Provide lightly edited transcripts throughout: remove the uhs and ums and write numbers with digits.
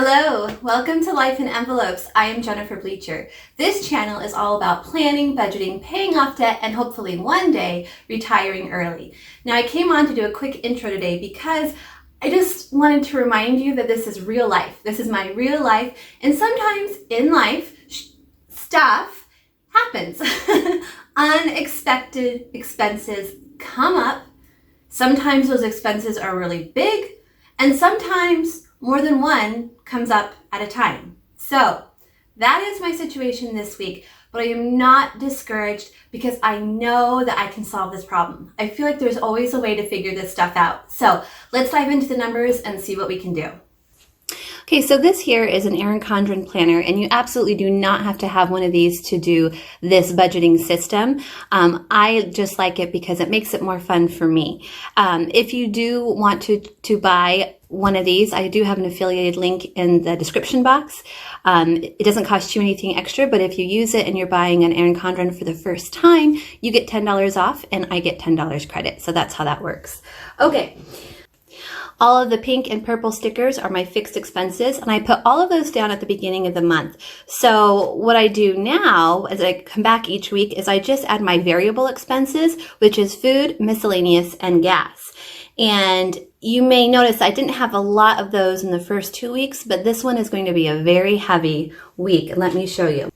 Hello, welcome to Life in Envelopes. I am Jennifer Bleacher. This channel is all about planning, budgeting, paying off debt, and hopefully one day retiring early. Now I came on to do a quick intro today because I just wanted to remind you that this is real life. This is my real life, and sometimes in life, stuff happens. Unexpected expenses come up. Sometimes those expenses are really big, and sometimes more than one comes up at a time. So that is my situation this week, but I am not discouraged because I know that I can solve this problem. I feel like there's always a way to figure this stuff out. So let's dive into the numbers and see what we can do. Okay, so this here is an Erin Condren planner, and you absolutely do not have to have one of these to do this budgeting system. I just like it because it makes it more fun for me. If you do want to buy one of these, I do have an affiliated link in the description box. It doesn't cost you anything extra, but if you use it and you're buying an Erin Condren for the first time, you get $10 off and I get $10 credit. So that's how that works. Okay. All of the pink and purple stickers are my fixed expenses, and I put all of those down at the beginning of the month. So what I do now, as I come back each week, is I just add my variable expenses, which is food, miscellaneous, and gas. And you may notice I didn't have a lot of those in the first 2 weeks, but this one is going to be a very heavy week. Let me show you.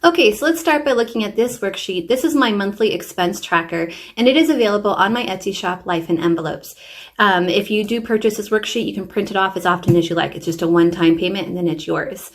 Okay, so let's start by looking at this worksheet. This is my monthly expense tracker, and it is available on my Etsy shop, Life in Envelopes. If you do purchase this worksheet, you can print it off as often as you like. It's just a one-time payment, and then it's yours.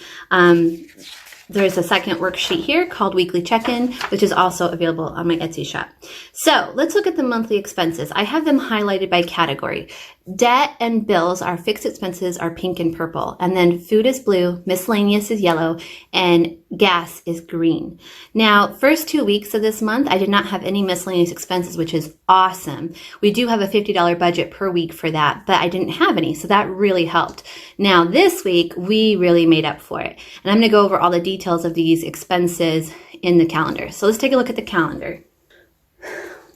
There's a second worksheet here called Weekly Check-In, which is also available on my Etsy shop. So let's look at the monthly expenses. I have them highlighted by category. Debt and bills, our fixed expenses, are pink and purple. And then food is blue, miscellaneous is yellow, and gas is green. Now, first 2 weeks of this month, I did not have any miscellaneous expenses, which is awesome. We do have a $50 budget per week for that, but I didn't have any, so that really helped. Now, this week, we really made up for it. And I'm going to go over all the details of these expenses in the calendar. So let's take a look at the calendar.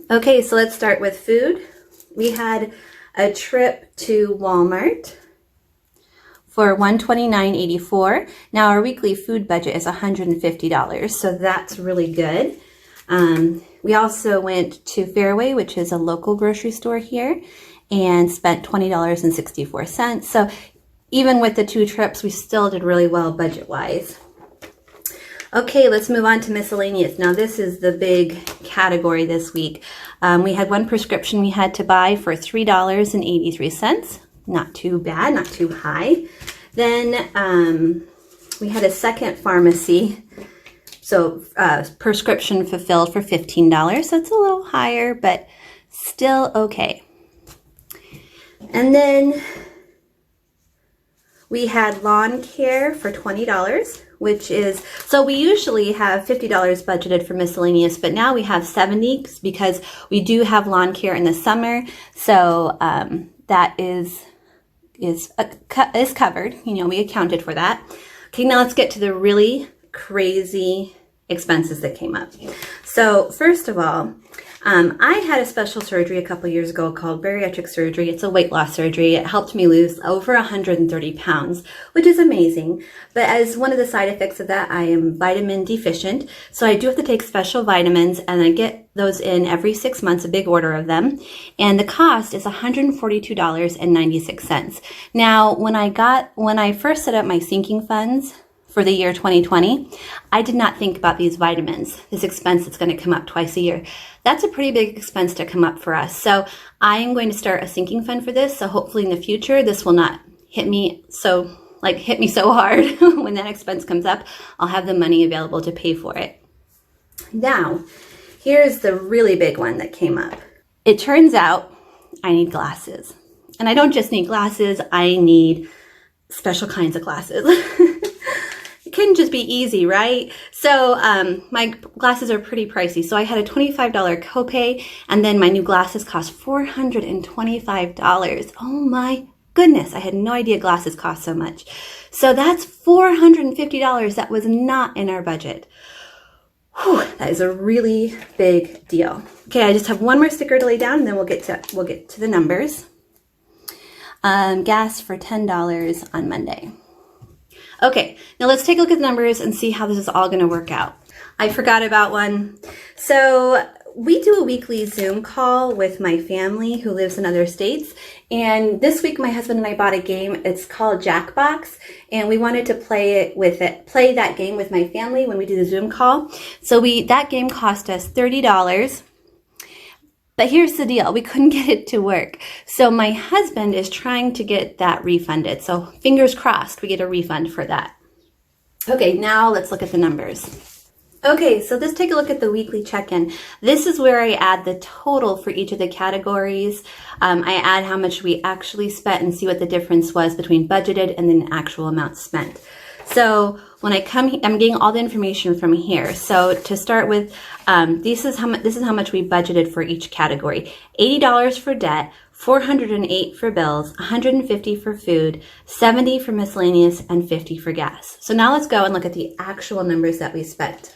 Okay, so let's start with food. We had a trip to Walmart for $129.84. Now our weekly food budget is $150, so that's really good. We also went to Fairway, which is a local grocery store here, and spent $20.64. So even with the 2 trips, we still did really well budget-wise. Okay, let's move on to miscellaneous. Now this is the big category this week. We had one prescription we had to buy for $3.83. Not too bad, not too high. Then we had a second pharmacy, so prescription fulfilled for $15. So it's a little higher, but still okay. And then we had lawn care for $20, which is, so we usually have $50 budgeted for miscellaneous, but now we have $70 because we do have lawn care in the summer. So that is covered. You know, we accounted for that. Okay, now let's get to the really crazy expenses that came up. So first of all, I had a special surgery a couple years ago called bariatric surgery. It's a weight loss surgery. It helped me lose over 130 pounds, which is amazing. But as one of the side effects of that, I am vitamin deficient. So I do have to take special vitamins, and I get those in every 6 months, a big order of them. And the cost is $142.96. Now, when I first set up my sinking funds for the year 2020, I did not think about these vitamins, this expense that's going to come up twice a year. That's a pretty big expense to come up for us. So I am going to start a sinking fund for this. So hopefully in the future, this will not hit me so hard when that expense comes up. I'll have the money available to pay for it. Now, here's the really big one that came up. It turns out I need glasses. And I don't just need glasses, I need special kinds of glasses. It couldn't just be easy, right? So my glasses are pretty pricey. So I had a $25 copay, and then my new glasses cost $425. Oh my goodness, I had no idea glasses cost so much. So that's $450 that was not in our budget. Whew, that is a really big deal. Okay, I just have one more sticker to lay down, and then we'll get to the numbers. Gas for $10 on Monday. Okay, now let's take a look at the numbers and see how this is all going to work out. I forgot about one. So we do a weekly Zoom call with my family who lives in other states. And this week, my husband and I bought a game. It's called Jackbox. And we wanted to play that game with my family when we do the Zoom call. So that game cost us $30. But here's the deal. We couldn't get it to work. So my husband is trying to get that refunded. So fingers crossed we get a refund for that. Okay, now let's look at the numbers. Okay, so let's take a look at the weekly check-in. This is where I add the total for each of the categories. I add how much we actually spent and see what the difference was between budgeted and the actual amount spent. So when I come, I'm getting all the information from here. So to start with, this is how much we budgeted for each category. $80 for debt, $408 for bills, $150 for food, $70 for miscellaneous, and $50 for gas. So now let's go and look at the actual numbers that we spent.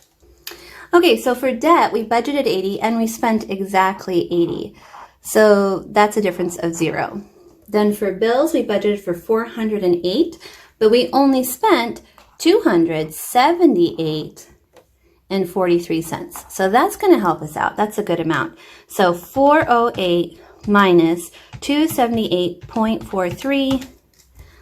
Okay, so for debt, we budgeted $80 and we spent exactly $80. So that's a difference of $0. Then for bills, we budgeted for $408, but we only spent $278.43. So that's going to help us out. That's a good amount. So 408 minus 278.43.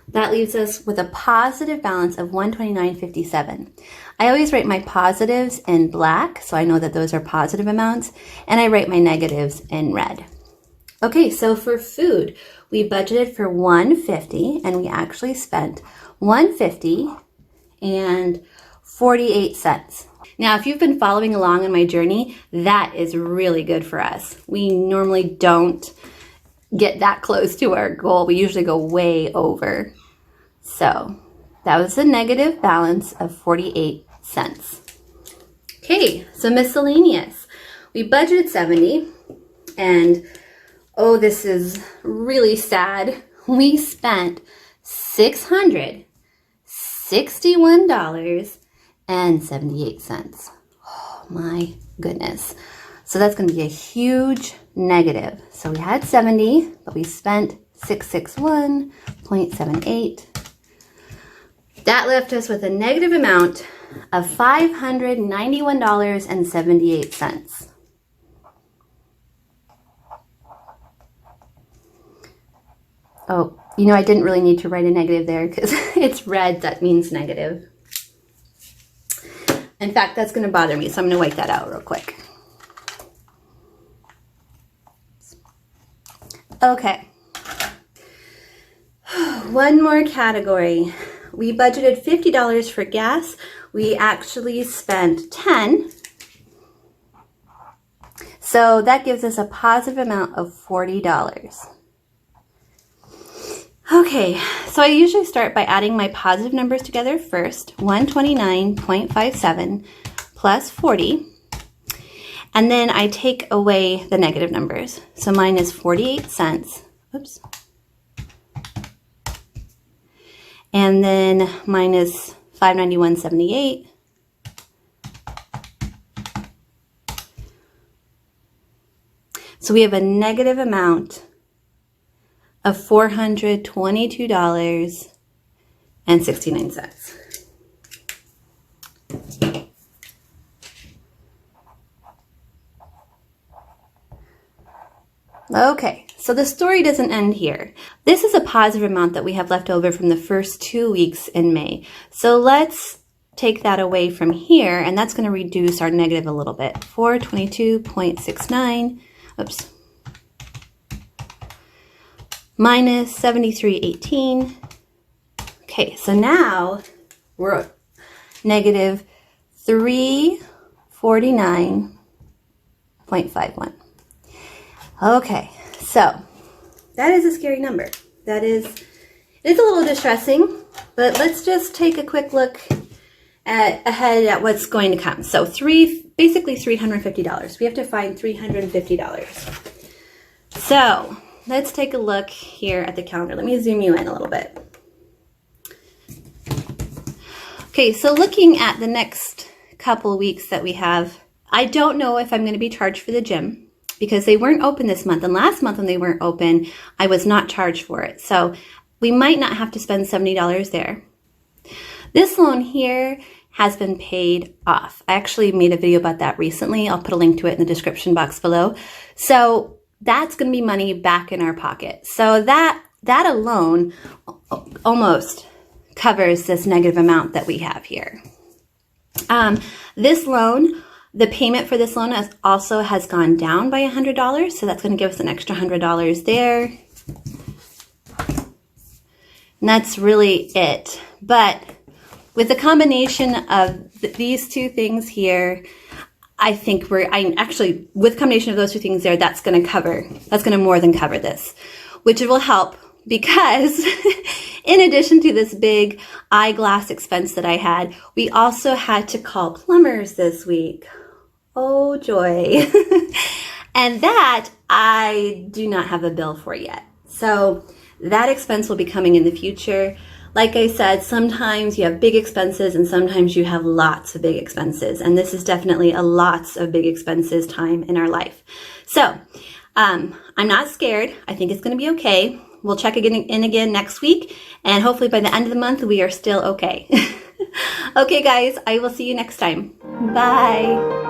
That leaves us with a positive balance of $129.57. I always write my positives in black, so I know that those are positive amounts, and I write my negatives in red. Okay, so for food, we budgeted for $150, and we actually spent $150.48. Now, if you've been following along on my journey, that is really good for us. We normally don't get that close to our goal. We usually go way over. So that was a negative balance of 48 cents. Okay, so miscellaneous. We budgeted 70, and oh, this is really sad. We spent $661.78. Oh my goodness. So that's going to be a huge negative. So we had 70, but we spent 661.78. That left us with a negative amount of $591.78. Oh, I didn't really need to write a negative there because it's red. That means negative. In fact, that's going to bother me, so I'm going to wipe that out real quick. Okay. One more category. We budgeted $50 for gas. We actually spent $10. So that gives us a positive amount of $40. Okay, so I usually start by adding my positive numbers together first. 129.57 plus 40. And then I take away the negative numbers. So mine is 48 cents. Oops. And then minus $591.78. So we have a negative amount of $422.69. Okay, so the story doesn't end here. This is a positive amount that we have left over from the first 2 weeks in May. So let's take that away from here, and that's going to reduce our negative a little bit. 422.69, oops, minus 73.18. Okay, so now we're negative 349.51. Okay, so that is a scary number. It's a little distressing, but let's just take a quick look ahead at what's going to come. So basically $350. We have to find $350. So let's take a look here at the calendar. Let me zoom you in a little bit. Okay, so looking at the next couple weeks that we have, I don't know if I'm going to be charged for the gym, because they weren't open this month. And last month when they weren't open, I was not charged for it. So we might not have to spend $70 there. This loan here has been paid off. I actually made a video about that recently. I'll put a link to it in the description box below. So that's going to be money back in our pocket. So that alone almost covers this negative amount that we have here. This loan, the payment for this loan has gone down by $100. So that's going to give us an extra $100 there. And that's really it. But with the combination of these two things here, I think with the combination of those two things there, that's going to more than cover this, which will help because in addition to this big eyeglass expense that I had, we also had to call plumbers this week. Oh joy. And that I do not have a bill for yet. So that expense will be coming in the future. Like I said, sometimes you have big expenses and sometimes you have lots of big expenses. And this is definitely a lots of big expenses time in our life. So I'm not scared. I think it's going to be okay. We'll check in again next week. And hopefully by the end of the month, we are still okay. Okay, guys, I will see you next time. Bye.